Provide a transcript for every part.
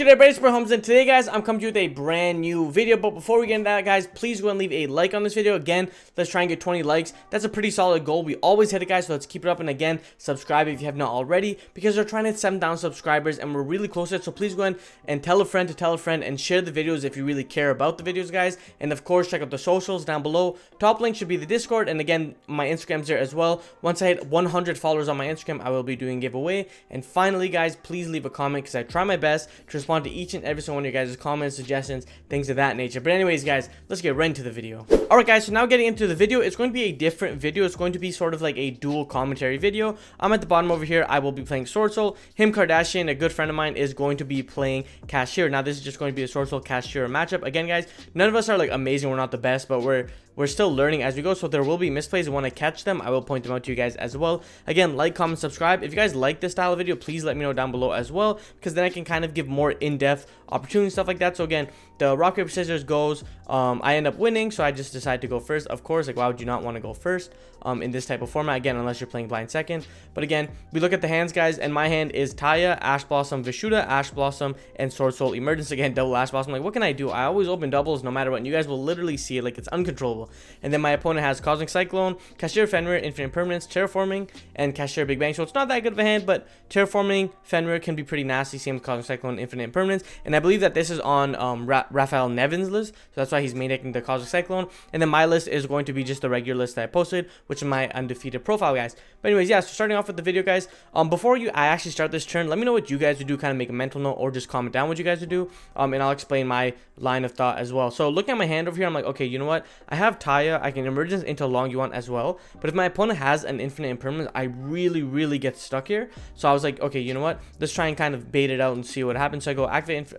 there, Brace for Homes, and today, guys, I'm coming to you with a brand new video. But before we get into that, guys, please go and leave a like on this video. Again, let's try and get 20 likes. That's a pretty solid goal. We always hit it, guys, so let's keep it up. And again, subscribe if you have not already, because we're trying to hit 7,000 subscribers and we're really close to it. So please go ahead and tell a friend to tell a friend and share the videos if you really care about the videos, guys. And of course, check out the socials down below. Top link should be the Discord, and again, my Instagram's there as well. Once I hit 100 followers on my Instagram, I will be doing a giveaway. And finally, guys, please leave a comment, because I try my best to respond to each and every single one of your guys' comments, suggestions, things of that nature. But anyways, guys, let's get right into the video. Alright, guys, so now getting into the video, it's going to be a different video. It's going to be sort of like a dual commentary video. I'm at the bottom over here. I will be playing Swordsoul. Him, Kardashian, a good friend of mine, is going to be playing Kashtira. Now, this is just going to be a Swordsoul Kashtira matchup. Again, guys, none of us are like amazing. We're not the best, but we're still learning as we go, so there will be misplays, and when I catch them, I will point them out to you guys as well. Again, like, comment, subscribe. If you guys like this style of video, please let me know down below as well, because then I can kind of give more in-depth opportunity stuff like that. So again, the rock paper scissors goes, I end up winning, so I just decided to go first. Of course, like, why would you not want to go first in this type of format? Again, unless you're playing blind second. But again, we look at the hands, guys, and my hand is Taya, Ash Blossom, Vishuda, Ash Blossom, and Swordsoul Emergence. Again, double Ash Blossom. Like, what can I do? I always open doubles no matter what, and you guys will literally see it. Like, it's uncontrollable. And then my opponent has Cosmic Cyclone, Kashtira Fenrir, Infinite Impermanence, Terraforming, and Kashtira Big Bang. So it's not that good of a hand, but Terraforming Fenrir can be pretty nasty. Same with Cosmic Cyclone, Infinite Impermanence. And I believe that this is on Raphael Nevin's list, so that's why he's main decking the Cosmic Cyclone. And then my list is going to be just the regular list that I posted, which is my undefeated profile, guys. But anyways, yeah, so starting off with the video, guys, before I actually start this turn, let me know what you guys would do. Kind of make a mental note, or just comment down what you guys would do, and I'll explain my line of thought as well. So looking at my hand over here, I'm like, okay, you know what? I have Taya. I can Emergence into Long Yuan as well, but if my opponent has an Infinite Impermanence, I really get stuck here. So I was like, okay, you know what? Let's try and kind of bait it out and see what happens. So I go activate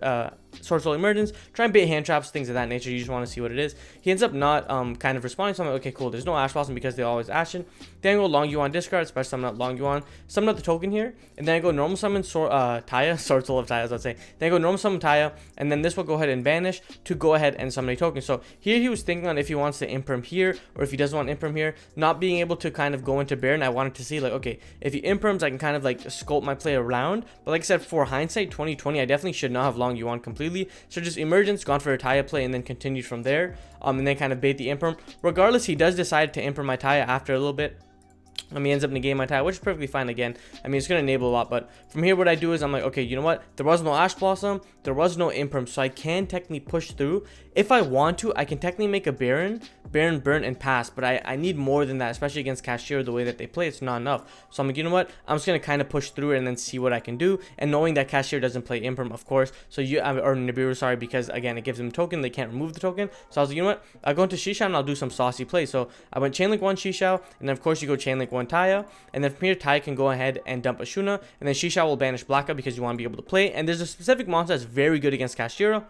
Swordsoul Emergence, try and bait hand traps, things of that nature. You just want to see what it is. He ends up not kind of responding, so I'm like, okay, cool. There's no Ash Blossom because they always Ashen. Then I go Long Yuan discard, especially summon out Long Yuan, summon out the token here, and then I go normal summon Taya, Swordsoul of Taya, as I'd say. Then I go normal summon Taya, and then this will go ahead and banish to go ahead and summon a token. So here he was thinking on if he wants to imperm here, or if he doesn't want imperm here, not being able to kind of go into Baron. I wanted to see, like, okay, if he imperms, I can kind of like sculpt my play around. But like I said, for hindsight 2020, I definitely should not have Long Yuan completely. So just Emergence, gone for a Taya play, and then continued from there, and then kind of bait the imperm. Regardless, he does decide to imperm my Taya after a little bit. He ends up negating my Taya, which is perfectly fine. Again, I mean, it's going to enable a lot, but from here, what I do is I'm like, okay, you know what? There was no Ash Blossom, there was no imperm, so I can technically push through. If I want to, I can technically make a Baron, burn, and pass, but I need more than that, especially against Kashtira. The way that they play, it's not enough. So I'm like, you know what? I'm just going to kind of push through it and then see what I can do, and knowing that Kashtira doesn't play imperm, of course, so or Nibiru, sorry, because again, it gives them a token, they can't remove the token. So I was like, you know what? I'll go into Shishao and I'll do some saucy plays. So I went Chainlink 1 Shishao, and then of course you go Chainlink 1 Taya, and then from here, Taya can go ahead and dump a Shuna, and then Shishao will banish Blackout because you want to be able to play. And there's a specific monster that's very good against Kashtira.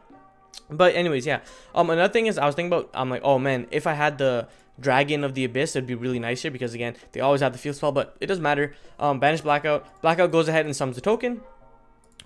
But anyways, yeah. Another thing is, I was thinking about, I'm like, oh man, if I had the Dragon of the Abyss, it'd be really nice here, because again, they always have the field spell, but it doesn't matter. Banish Blackout. Blackout goes ahead and summons the token,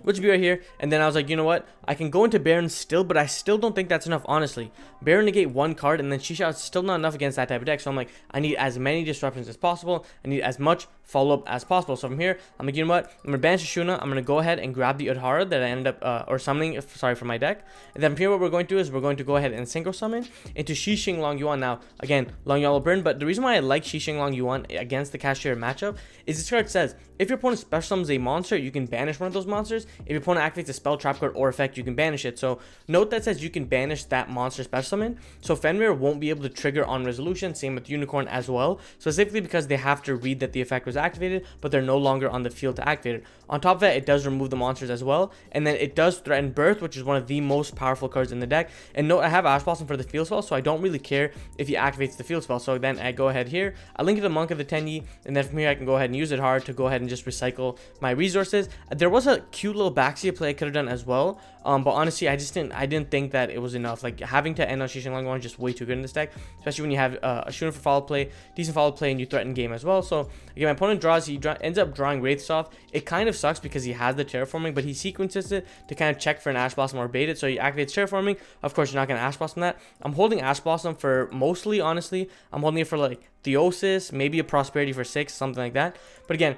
which would be right here. And then I was like, you know what? I can go into Baron still, but I still don't think that's enough, honestly. Baron negate one card, and then Shishao is still not enough against that type of deck. So I'm like, I need as many disruptions as possible. I need as much follow-up as possible. So from here, I'm like, you know what? I'm going to banish Shuna. I'm going to go ahead and grab the Adhara that I ended up, or summoning, sorry, from my deck. And then from here, what we're going to do is we're going to go ahead and synchro summon into Xixing Long Yuan. Now, again, Long Yuan will burn, but the reason why I like Xixing Long Yuan against the Kashtira matchup is this card says, if your opponent special summons a monster, you can banish one of those monsters. If your opponent activates a spell, trap card, or effect, you can banish it. So note that says you can banish that monster special summon. So Fenrir won't be able to trigger on resolution. Same with Unicorn as well. Specifically because they have to read that the effect was activated, but they're no longer on the field to activate it. On top of that, it does remove the monsters as well. And then it does threaten Birth, which is one of the most powerful cards in the deck. And note, I have Ash Blossom for the field spell, so I don't really care if he activates the field spell. So then I go ahead here, I link to the Monk of the Tenyi, and then from here I can go ahead and use it hard to go ahead and just recycle my resources. There was a cute little backseat play I could have done as well, but honestly, I didn't think that it was enough. Like, having to end on Xixing Long Yuan is just way too good in this deck, especially when you have a Shuna for follow play, decent follow play, and you threaten game as well. So again, my opponent draws, ends up drawing Wraiths off. It kind of sucks because he has the Terraforming, but he sequences it to kind of check for an Ash Blossom or bait it. So he activates Terraforming. Of course, you're not going to Ash Blossom that. I'm holding Ash Blossom for mostly, honestly, I'm holding it for like Theosis, maybe a Prosperity for 6, something like that. But again,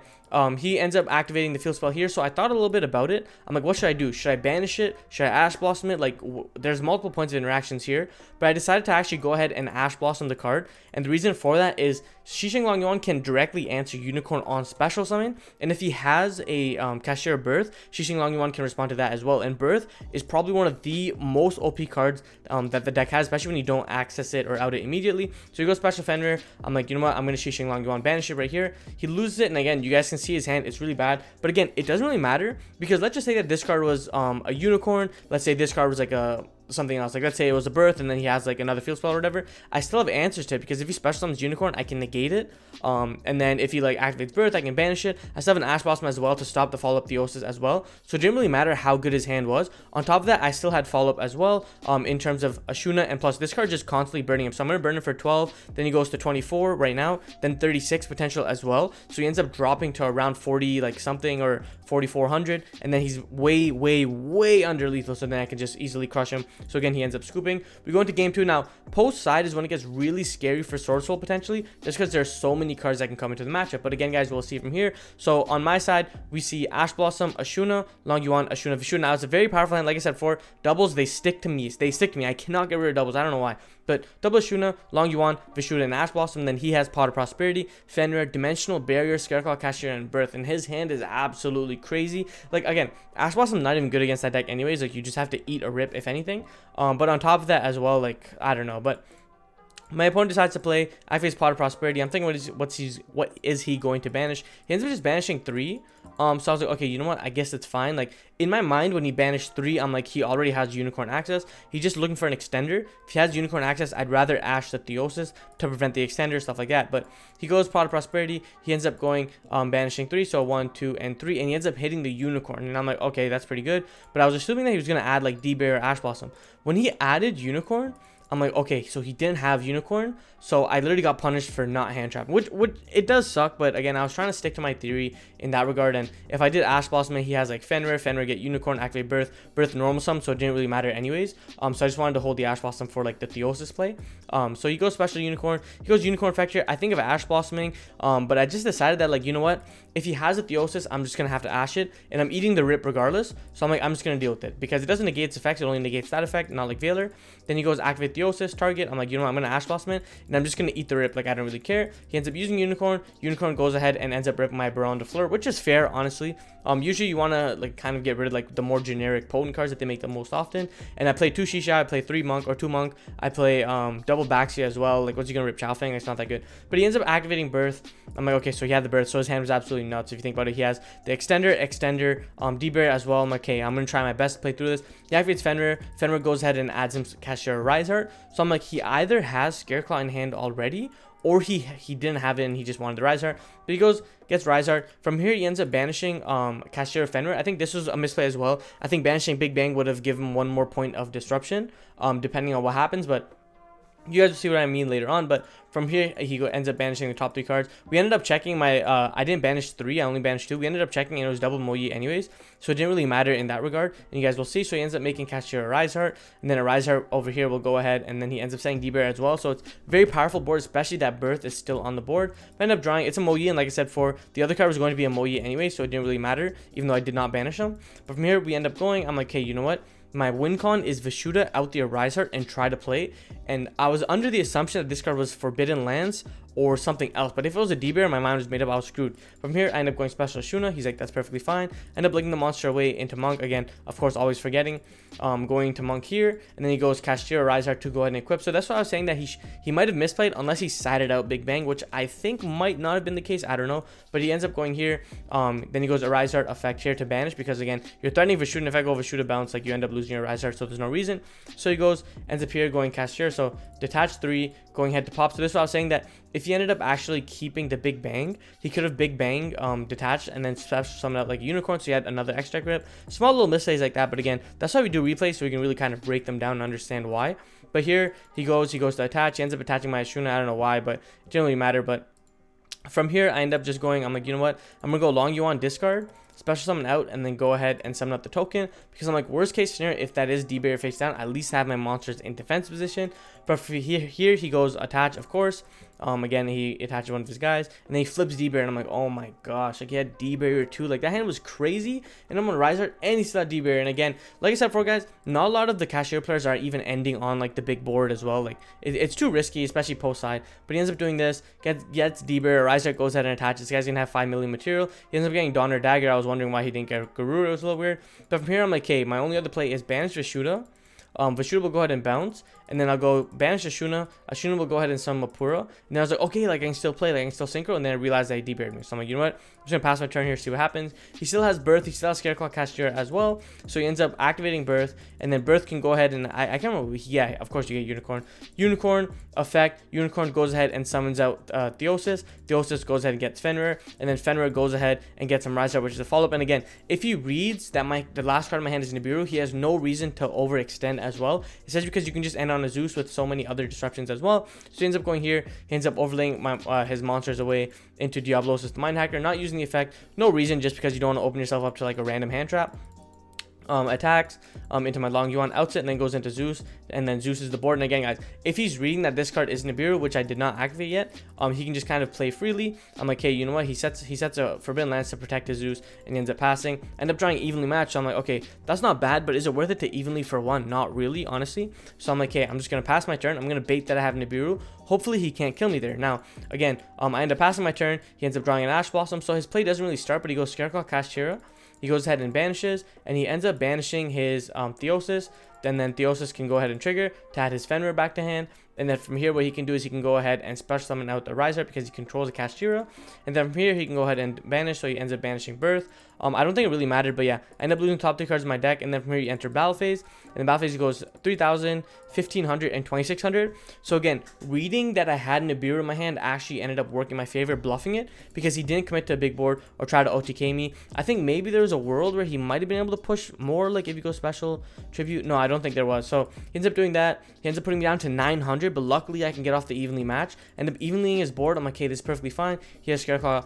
he ends up activating the field spell here, so I thought a little bit about it. I'm like, what should I do? Should I banish it? Should I Ash Blossom it? Like, there's multiple points of interactions here, but I decided to actually go ahead and Ash Blossom the card, and the reason for that is Xisheng Long Yuan can directly answer Unicorn on special summon, and if he has a Kashtira Birth, Xisheng Long Yuan can respond to that as well, and Birth is probably one of the most OP cards that the deck has, especially when you don't access it or out it immediately. So he goes special Fenrir. I'm like, you know what, I'm going to Xisheng Long Yuan, banish it right here. He loses it, and again, you guys can see his hand, it's really bad, but again, it doesn't really matter, because let's just say that this card was a Unicorn. Let's say this card was like a something else, like let's say it was a Birth and then he has like another field spell or whatever. I still have answers to it, because if he special summons Unicorn, I can negate it, and then if he like activates Birth, I can banish it. I still have an Ash Blossom as well to stop the follow-up Theosis as well, so it didn't really matter how good his hand was. On top of that, I still had follow-up as well, in terms of Ashuna, and plus this card just constantly burning him, so I'm gonna burn him for 12, then he goes to 24 right now, then 36 potential as well, so he ends up dropping to around 40 like something, or 4400, and then he's way under lethal, so then I can just easily crush him. So again, he ends up scooping. We go into game 2 now. Post side is when it gets really scary for Swordsoul potentially, just because there's so many cards that can come into the matchup. But again, guys, we'll see from here. So on my side, we see Ash Blossom, Ashuna, Long Yuan, Ashuna, Vishuna. Now it's a very powerful hand. Like I said, for doubles, they stick to me. I cannot get rid of doubles. I don't know why. But double Ashuna, Long Yuan, Vishuna, and Ash Blossom. Then he has Pot of Prosperity, Fenrir, Dimensional Barrier, Scareclaw, Kashtira, and Birth. And his hand is absolutely crazy. Like, again, Ash Blossom not even good against that deck anyways. Like, you just have to eat a rip, if anything. But on top of that as well, like, I don't know. But my opponent decides to play. I face Pot of Prosperity. I'm thinking, what is he going to banish? He ends up just banishing 3. So I was like, okay, you know what? I guess it's fine. Like, in my mind, when he banished 3, I'm like, he already has Unicorn access. He's just looking for an extender. If he has Unicorn access, I'd rather Ash the Theosis to prevent the extender, stuff like that. But he goes Pot of Prosperity. He ends up going banishing 3. So 1, 2, and 3. And he ends up hitting the Unicorn. And I'm like, okay, that's pretty good. But I was assuming that he was going to add, like, D-Bear or Ash Blossom. When he added Unicorn, I'm like, okay, so he didn't have Unicorn, so I literally got punished for not hand trapping, which it does suck, but again, I was trying to stick to my theory in that regard, and if I did Ash Blossom, he has like Fenrir get Unicorn, activate Birth normal sum, so it didn't really matter anyways. So I just wanted to hold the Ash Blossom for like the Theosis play. So he goes special Unicorn, he goes Unicorn effect here. I think of Ash Blossoming, but I just decided that, like, you know what, if he has a Theosis, I'm just gonna have to Ash it, and I'm eating the rip regardless, so I'm like, I'm just gonna deal with it, because it doesn't negate its effects, it only negates that effect, not like Veiler. Then he goes activate Theosis, target. I'm like, you know what, I'm gonna Ash Blossom it, and I'm just gonna eat the rip, like, I don't really care. He ends up using Unicorn. Unicorn goes ahead and ends up ripping my Baron de Fleur, which is fair, honestly. Usually you want to like kind of get rid of like the more generic potent cards that they make the most often. And I play 2 Shisha, I play 3 Monk or 2 Monk. I play double Baxia as well. Like, what's he gonna rip? Chao Feng? It's not that good. But he ends up activating Birth. I'm like, okay, so he had the Birth, so his hand was absolutely nuts. If you think about it, he has the extender, D-Bear as well. I'm like, okay, I'm gonna try my best to play through this. He activates Fenrir. Fenrir goes ahead and adds him Kashtira Rise Heart. So I'm like, he either has Scareclaw in hand already, or he didn't have it and he just wanted the Rise Heart. But he goes, gets Rise Heart. From here, he ends up banishing Kashtira Fenrir. I think this was a misplay as well. I think banishing Big Bang would have given him 1 more point of disruption, depending on what happens. But you guys will see what I mean later on. But from here, he ends up banishing the top 3 cards. We ended up checking my, I didn't banish 3, I only banished 2. We ended up checking and it was double Moyi anyways, so it didn't really matter in that regard. And you guys will see, so he ends up making Kashtira Rise Heart, and then a Rise Heart over here will go ahead, and then he ends up saying D-Bear as well. So it's very powerful board, especially that Birth is still on the board. I end up drawing, it's a Moyi, and like I said before, the other card was going to be a Moyi anyway, so it didn't really matter, even though I did not banish him. But from here, we end up going, I'm like, okay, you know what? My win con is Vishuda out the Rise Heart and try to play. And I was under the assumption that this card was Forbidden Lands or something else. But if it was a D-Bear, my mind was made up, I was screwed. From here, I end up going special Shuna. He's like, that's perfectly fine. I end up linking the monster away into Monk. Again, of course, always forgetting. Going to Monk here. And then he goes Kashtira Rise Heart to go ahead and equip. So that's why I was saying that he might have misplayed unless he sided out Big Bang, which I think might not have been the case. I don't know. But he ends up going here. Then he goes a Rise Heart effect here to banish, because again, you're threatening Vishuda, and if I go Vishuda bounce, like, you end up losing your Rise Heart, so there's no reason. So he goes, ends up here going Kashtira. So detach 3, going head to pop. So this is why I was saying that if he ended up actually keeping the Big Bang, he could have Big Bang detached and then special summon out like a Unicorn, so he had another extra grip. Small little misplays like that, but again, that's why we do replays, so we can really kind of break them down and understand why. But here he goes to attach. He ends up attaching my Ashuna. I don't know why, but it didn't really matter. But from here, I end up just going, I'm like, you know what? I'm going to go Long Yuan discard. special summon out, and then go ahead and summon out the token, because I'm like, worst case scenario, if that is D-barrier face down, at least have my monsters in defense position. But for here he goes attach, of course. Again, he attaches one of his guys, and then he flips D-barrier, and I'm like, oh my gosh, like he had D-barrier too. Like that hand was crazy, and I'm on Rise Art, and he still had D-barrier. And again, like I said before, guys, not a lot of the Kashtira players are even ending on like the big board as well. Like it's too risky, especially post side. But he ends up doing this, gets D-barrier, Rise Art goes ahead and attaches. This guy's gonna have 5 million material. He ends up getting Donner Dagger. I was wondering why he didn't get Garura. It was a little weird. But from here, I'm like, okay, my only other play is banish Vishuda. Vishuda will go ahead and bounce, and then I'll go banish Ashuna. Ashuna will go ahead and summon Mapura. And then I was like, okay, like I can still play, like I can still synchro. And then I realized that he D-barriered me. So I'm like, you know what? I'm just gonna pass my turn here, see what happens. He still has Birth. He still has Scareclaw Kashtira as well. So he ends up activating Birth, and then Birth can go ahead and I can't remember. Yeah, of course you get Unicorn. Unicorn effect. Unicorn goes ahead and summons out Theosis. Theosis goes ahead and gets Fenrir, and then Fenrir goes ahead and gets some Rise Up, which is a follow up. And again, if he reads that the last card in my hand is Nibiru, he has no reason to overextend as well. It says because you can just end on a Zeus with so many other disruptions as well. So he ends up going here. He ends up overlaying his monsters away into Diablosis the Mind Hacker, not using the effect. No reason, just because you don't want to open yourself up to like a random hand trap. Attacks into my Long Yuan, outs it, and then goes into Zeus, and then Zeus is the board. And again, guys, if he's reading that this card is Nibiru, which I did not activate yet, he can just kind of play freely. I'm like, hey, you know what? He sets a Forbidden Lance to protect his Zeus, and he ends up passing. End up drawing evenly matched. So I'm like, okay, that's not bad, but is it worth it to evenly for one? Not really, honestly. So I'm like, hey, I'm just gonna pass my turn. I'm gonna bait that I have Nibiru. Hopefully he can't kill me there. Now, again, I end up passing my turn. He ends up drawing an Ash Blossom, so his play doesn't really start, but he goes Scareclaw Kashtira. He goes ahead and banishes, and he ends up banishing his Theosis. Then Theosis can go ahead and trigger to add his Fenrir back to hand. And then from here, what he can do is he can go ahead and special summon out the Riser because he controls the Kashtira. And then from here, he can go ahead and banish, so he ends up banishing Birth. I don't think it really mattered, but yeah, I end up losing top 3 cards in my deck. And then from here, you enter Battle Phase. And the Battle Phase goes 3,000, 1,500, and 2,600. So again, reading that I had Nibiru in my hand actually ended up working in my favor, bluffing it, because he didn't commit to a big board or try to OTK me. I think maybe there was a world where he might have been able to push more, like if you go special tribute. No, I don't think there was. So he ends up doing that. He ends up putting me down to 900, but luckily I can get off the evenly match. End up evenlying his board. I'm like, okay, this is perfectly fine. He has Scareclaw,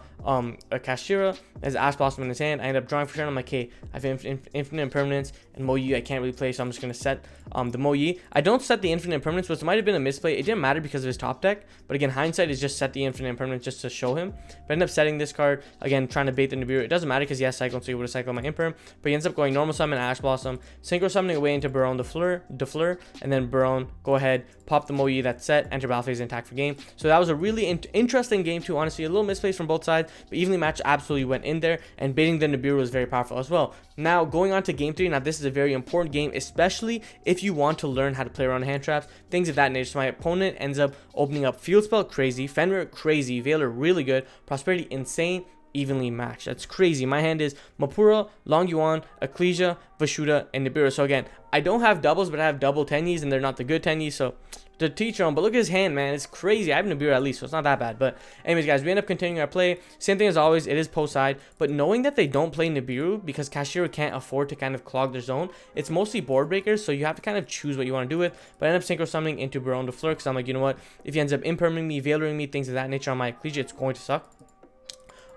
a Kashtira, has Ash Blossom in his hand. I end up drawing for turn. I'm like, okay, I have infinite impermanence, and Mo Yi I can't really play, so I'm just gonna set the Mo Yi. I don't set the infinite impermanence, which might have been a misplay. It didn't matter because of his top deck, but again, hindsight is just set the infinite impermanence just to show him. But I end up setting this card again, trying to bait the Nibiru. It doesn't matter because he has Cyclone, so he would have cycled my Imperm. But he ends up going normal summon Ash Blossom, synchro summoning away into Baron de Fleur, and then Baron go ahead, pop the Mo Yi that's set, enter battle phase, and attack for game. So that was a really interesting game too. Honestly, a little misplaced from both sides, but evenly match absolutely went in there, and baiting the Nibiru was very powerful as well. Now going on to game 3. Now this is a very important game, especially if you want to learn how to play around hand traps, things of that nature. So my opponent ends up opening up Field Spell, crazy, Fenrir, crazy, Veiler, really good, Prosperity, insane, evenly matched. That's crazy. My hand is Mapura, Long Yuan, Ecclesia, Vishuda, and Nibiru. So again, I don't have doubles, but I have double Tenyis, and they're not the good Tenyis, so to teach your own. But look at his hand, man, it's crazy. I have Nibiru at least, so it's not that bad. But anyways, guys, we end up continuing our play. Same thing as always, it is post side, but knowing that they don't play Nibiru because Kashtira can't afford to kind of clog their zone, it's mostly board breakers, so you have to kind of choose what you want to do with. But I end up synchro summoning into Baron de Fleur because I'm like, you know what, if he ends up impermanting me, Veilering me, things of that nature on my Ecclesia, it's going to suck.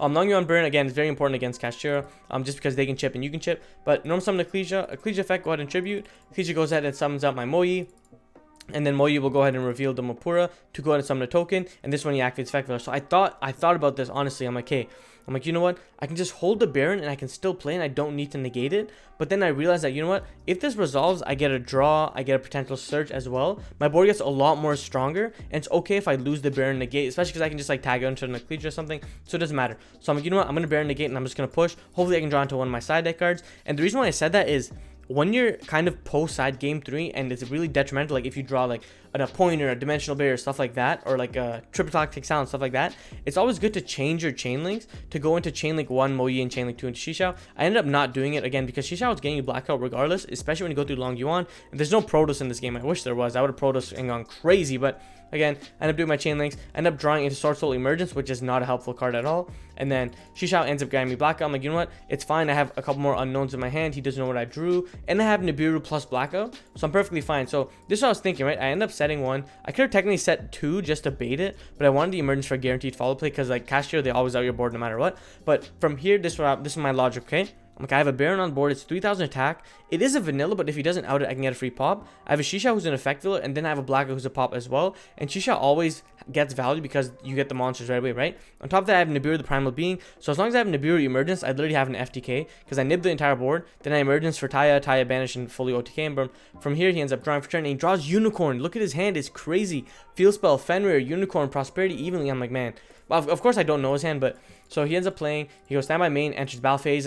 Long Yuan Burn, again, is very important against Kashtira, just because they can chip and you can chip. But normal summon Ecclesia effect, go ahead and tribute. Ecclesia goes ahead and summons out my Mo Yi. And then Mo Yi will go ahead and reveal the Mapura to go ahead and summon a token. And this one he activates Effect Veiler. So I thought about this, honestly. I'm like, hey, you know what? I can just hold the Baron and I can still play and I don't need to negate it. But then I realized that, you know what? If this resolves, I get a draw, I get a potential search as well. My board gets a lot more stronger. And it's okay if I lose the Baron negate, especially because I can just like tag it into an Ecclesia or something. So it doesn't matter. So I'm like, you know what? I'm going to Baron negate and I'm just going to push. Hopefully I can draw into one of my side deck cards. And the reason why I said that is, when you're kind of post side game 3 and it's really detrimental, like if you draw like an appointer, a dimensional barrier, stuff like that, or like a triple toxic sound, stuff like that, it's always good to change your chain links to go into chain link 1 Mo Yi and chain link 2 into Shishao. I ended up not doing it again because Shishao is getting you blackout regardless, especially when you go through Long Yuan. And there's no Protoss in this game. I wish there was. I would have Protoss and gone crazy, but again, I end up doing my chain links. I end up drawing into Swordsoul Emergence, which is not a helpful card at all. And then Shishao ends up getting me blackout. I'm like, you know what? It's fine. I have a couple more unknowns in my hand. He doesn't know what I drew. And I have Nibiru plus blackout. So I'm perfectly fine. So this is what I was thinking, right? I end up setting 1. I could have technically set 2 just to bait it, but I wanted the emergence for a guaranteed follow play because like Kashtira, they always out your board no matter what. But from here, this is my logic, okay? Like I have a Baron on board, it's 3000 attack. It is a vanilla, but if he doesn't out it, I can get a free pop. I have a Shisha who's an effect filler, and then I have a Blackout who's a pop as well. And Shisha always gets value because you get the monsters right away, right? On top of that, I have Nibiru, the Primal Being. So as long as I have Nibiru Emergence, I literally have an FTK because I nib the entire board. Then I Emergence for Taya Banish, and fully OTK him. From here, he ends up drawing for turn, and he draws Unicorn. Look at his hand, it's crazy. Field Spell, Fenrir, Unicorn, Prosperity, Evenly. I'm like, man. Well, of course I don't know his hand, but so he ends up playing. He goes standby main, enters battle phase.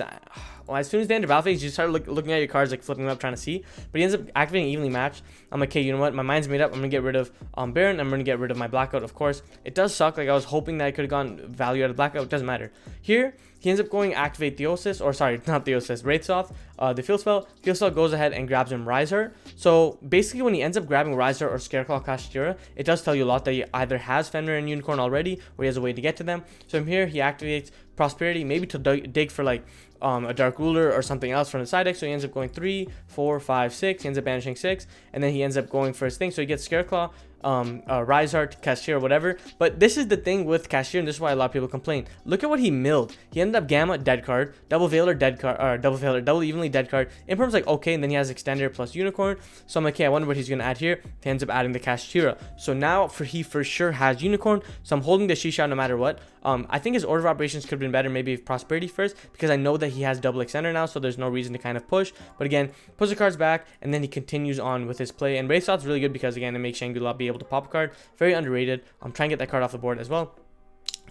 Well, as soon as they enter battle phase, you start looking at your cards, like flipping them up, trying to see. But he ends up activating evenly matched. I'm like, okay, you know what? My mind's made up. I'm gonna get rid of Baron. I'm gonna get rid of my Blackout, of course. It does suck. Like I was hoping that I could have gone value out of Blackout. It doesn't matter. Here, he ends up going activate Theosis, or sorry, not Theosis, Wraithsoth, the field spell. Field spell goes ahead and grabs him Riser. So basically, when he ends up grabbing Riser or Scareclaw Kashtira, it does tell you a lot that he either has Fenrir and Unicorn already, or he has a way to get to them. So from here, he activates Prosperity, maybe to dig for like a Dark Ruler or something else from the side deck. So he ends up going 3, 4, 5, 6. He ends up banishing 6, and then he ends up going for his thing. So he gets Scareclaw, Rizart, Kashtira, whatever. But this is the thing with Kashtira, and this is why a lot of people complain. Look at what he milled. He ended up Gamma, dead card, Double Veiler, dead card, or Double Veiler, Double Evenly, dead card. Imperm's like, okay, and then he has Extender plus Unicorn. So I'm like, okay, I wonder what he's going to add here. He ends up adding the Kashtira. So now he for sure has Unicorn. So I'm holding the Shisha no matter what. I think his order of operations could have been better, maybe if Prosperity first, because I know that he has double Extender now, so there's no reason to kind of push. But again, puts the cards back, and then he continues on with his play. And Wraithsoth's really good because, again, it makes Shangri-La be able to pop a card. Very underrated. I'm trying to get that card off the board as well.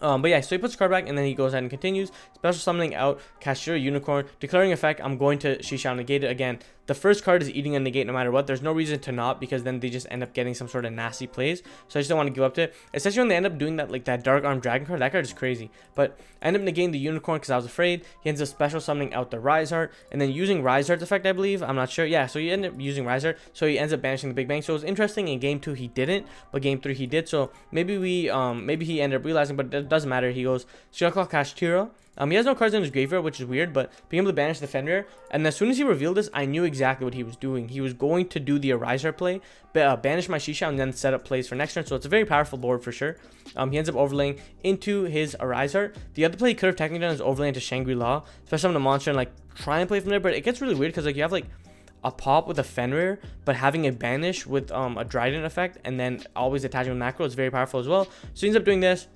But yeah, so he puts the card back, and then he goes ahead and continues. Special summoning out Kashtira, Unicorn. Declaring effect, I'm going to Shisha negate it again. The first card is eating a negate no matter what. There's no reason to not, because then they just end up getting some sort of nasty plays. So I just don't want to give up to it. Especially when they end up doing that, like that Dark Arm Dragon card. That card is crazy. But I end up negating the Unicorn because I was afraid. He ends up special summoning out the Rizart, and then using Rizart's effect, I believe. I'm not sure. Yeah, so he ended up using Rizart. So he ends up banishing the Big Bang. So it was interesting. In game 2 he didn't, but game 3 he did. So maybe maybe he ended up realizing, but it doesn't matter. He goes Scareclaw Kashtira. He has no cards in his graveyard, which is weird, but being able to banish the Fenrir. And as soon as he revealed this, I knew exactly what he was doing. He was going to do the Ariser play, banish my Shisha, and then set up plays for next turn. So it's a very powerful board for sure. He ends up overlaying into his Ariser. The other play he could have technically done is overlay into Shangri-La, especially on the monster, and like try and play from there. But it gets really weird because like you have like a pop with a Fenrir, but having a banish with a Dryden effect, and then always attaching with macro is very powerful as well. So he ends up doing this.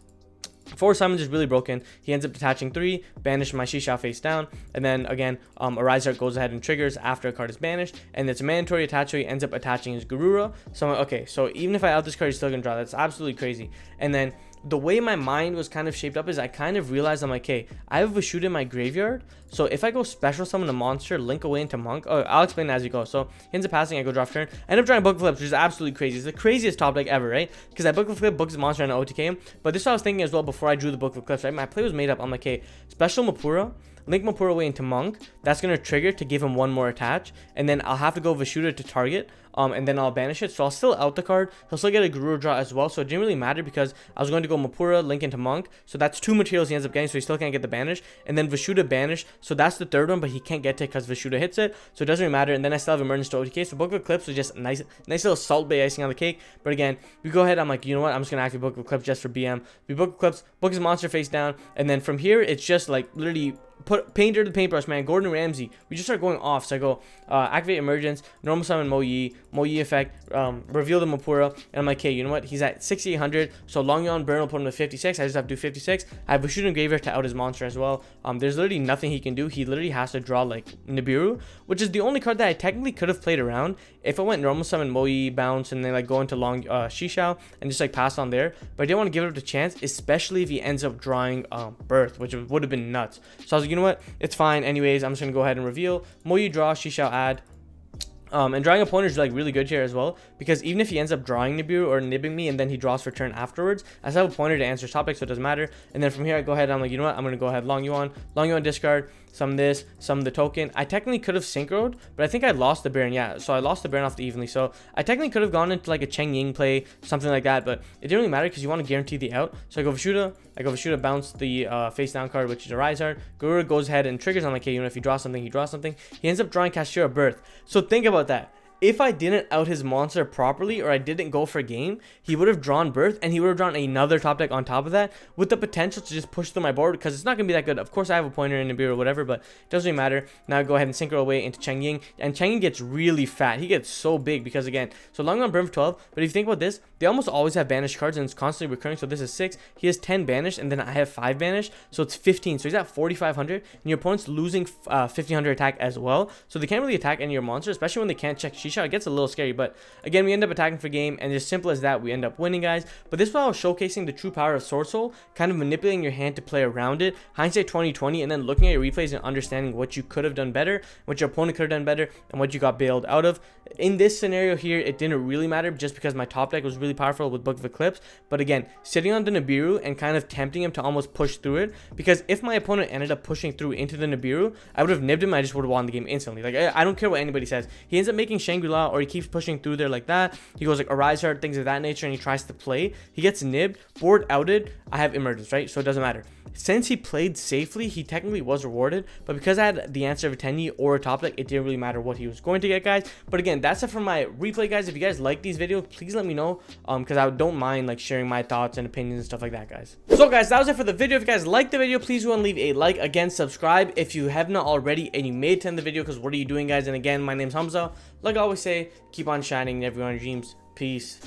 4 summons is really broken. He ends up detaching 3, banish my Shisha face down, and then again, Arizar goes ahead and triggers after a card is banished, and it's a mandatory attach, so he ends up attaching his Garura. So okay, so even if I out this card, he's still gonna draw. That's absolutely crazy. And then the way my mind was kind of shaped up is I kind of realized I'm like, hey, I have Vashuda in my graveyard, so if I go special summon a monster, link away into Monk, oh, I'll explain as you go. So he ends up passing, I go draw for turn. I end up drawing Book of Flips, which is absolutely crazy. It's the craziest top deck ever, right? Because I Book of Flip, books a monster, and I OTK him. But this is what I was thinking as well before I drew the Book of Clips, right? My play was made up. I'm like, hey, special Mapura, link Mapura away into Monk. That's going to trigger to give him 1 more attach. And then I'll have to go Vashuda to target. And then I'll banish it. So I'll still out the card. He'll still get a Guru draw as well. So it didn't really matter because I was going to go Mapura, link into Monk. So that's 2 materials he ends up getting. So he still can't get the banish. And then Vashuda banish. So that's the third one, but he can't get it because Vashuda hits it. So it doesn't really matter. And then I still have emergence to OTK. So Book of Eclipse was just nice little Salt Bay icing on the cake. But again, we go ahead. I'm like, you know what? I'm just going to activate Book of Eclipse just for BM. We Book of Eclipse, book his monster face down. And then from here, it's just like literally put painter to paintbrush, man. Gordon Ramsay. We just start going off. So I go activate emergence, normal summon Mo Yi effect, reveal the Mapura, and I'm like, hey, you know what? He's at 6800. So Long Yon Burn will put him to 56. I just have to do 56. I have a shooting graveyard to out his monster as well. There's literally nothing he can do. He literally has to draw like Nibiru, which is the only card that I technically could have played around if I went normal summon Mo Yi, bounce, and then like go into long Shishao and just like pass on there. But I didn't want to give it up the chance, especially if he ends up drawing Birth, which would have been nuts. So I was like, you know what? It's fine. Anyways, I'm just gonna go ahead and reveal Mo Yi draw, Shishao add. And drawing opponent is like really good here as well, because even if he ends up drawing Nibiru or nibbing me and then he draws for turn afterwards, I still have a pointer to answer topic, so it doesn't matter. And then from here I go ahead and I'm like, you know what, I'm gonna go ahead Long Yuan discard, some this, some the token. I technically could have synchroed, but I think I lost the Baron. Yeah, so I lost the Baron off the evenly, so I technically could have gone into like a Cheng Ying play, something like that, but it didn't really matter because you want to guarantee the out. So I go Vashuda, bounce the face down card, which is a Rizard. Guru goes ahead and triggers. I'm like, hey, you know, if you draw something, he draws something. He ends up drawing Kashtira Birth. So think about that. if I didn't out his monster properly, or I didn't go for game, he would have drawn Birth, and he would have drawn another top deck on top of that, with the potential to just push through my board, because it's not going to be that good. Of course, I have a pointer in Nibiru or whatever, but it doesn't really matter. Now I go ahead and synchro away into Cheng Ying, and Cheng Ying gets really fat. He gets so big, because again, so long on Burn for 12, but if you think about this, they almost always have banished cards, and it's constantly recurring. So this is 6, he has 10 banished, and then I have 5 banished, so it's 15. So he's at 4,500, and your opponent's losing 1,500 attack as well, so they can't really attack any of your monsters, especially when they can't check Shisha. It gets a little scary, but again, we end up attacking for game, and just simple as that, we end up winning, guys. But this is why I was showcasing the true power of Swordsoul, kind of manipulating your hand to play around it, hindsight 2020, and then looking at your replays and understanding what you could have done better, what your opponent could have done better, and what you got bailed out of. In this scenario here, it didn't really matter, just because my top deck was really powerful with Book of Eclipse. But again, sitting on the Nibiru and kind of tempting him to almost push through it, because if my opponent ended up pushing through into the Nibiru, I would have nibbed him. I just would have won the game instantly. Like, I don't care what anybody says. He ends up making Shangri-La, or he keeps pushing through there like that. He goes like Arise Heart, things of that nature, and he tries to play. He gets nibbed, board outed. I have Emergence, right? So it doesn't matter. Since he played safely, he technically was rewarded, but because I had the answer of a Tenyi or a top deck, it didn't really matter what he was going to get, guys. But again, that's it for my replay, guys. If you guys like these videos, please let me know, because I don't mind like sharing my thoughts and opinions and stuff like that, guys. So guys, that was it for the video. If you guys liked the video, please go and leave a like. Again, subscribe if you have not already and you made it to end the video, because what are you doing, guys? And again, my name's Hamza. Like I always say, keep on shining, everyone, dreams. Peace.